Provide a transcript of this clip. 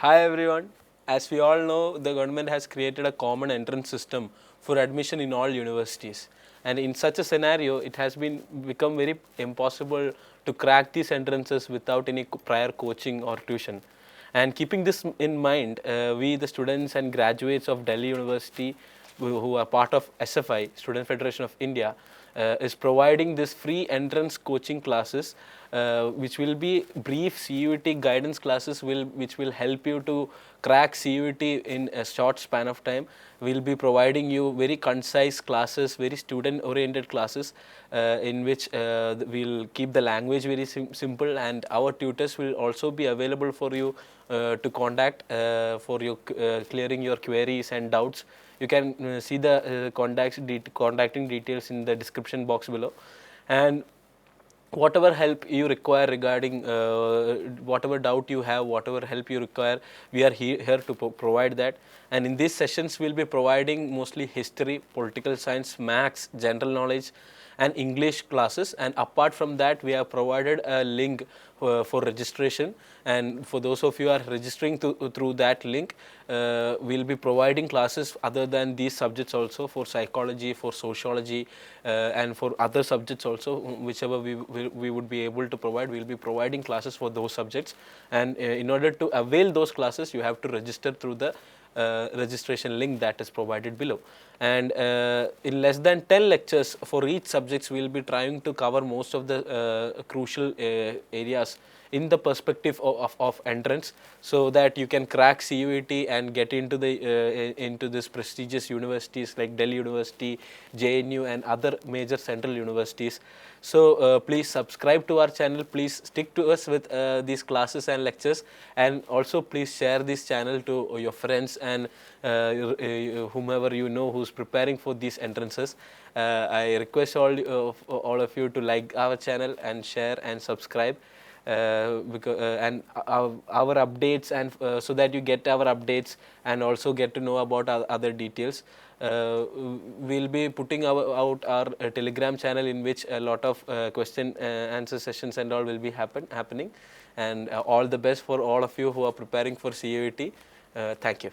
Hi everyone. As we all know, the government has created a common entrance system for admission in all universities. And in such a scenario, it has become very impossible to crack these entrances without any prior coaching or tuition. And keeping this in mind, we, the students and graduates of Delhi University, who are part of SFI, Student Federation of India, is providing this free entrance coaching classes, which will be brief CUET guidance classes, which will help you to crack CUET in a short span of time. We'll be providing you very concise classes, very student-oriented classes, in which we'll keep the language very simple, and our tutors will also be available for you to contact for your clearing your queries and doubts. You can see the contacting details in the description box below, and whatever help you require regarding whatever doubt you have, whatever help you require, we are here to provide that. And in these sessions we'll be providing mostly history, political science, maths, general knowledge and English classes. And apart from that, we have provided a link for registration, and for those of you who are registering through that link, we'll be providing classes other than these subjects also, for psychology, for sociology, and for other subjects also, whichever we would be able to provide. We'll be providing classes for those subjects, and in order to avail those classes, you have to register through the registration link that is provided below. And in less than 10 lectures for each subjects, we will be trying to cover most of the crucial areas in the perspective of entrance, so that you can crack CUET and get into this prestigious universities like Delhi University, JNU and other major central universities. So please subscribe to our channel, please stick to us with these classes and lectures, and also please share this channel to your friends and whomever you know who's preparing for these entrances. I request all of you to like our channel and share and subscribe, and our updates, and so that you get our updates and also get to know about other details. We'll be putting out our Telegram channel, in which a lot of question answer sessions and all will be happening. And all the best for all of you who are preparing for CUET. Thank you.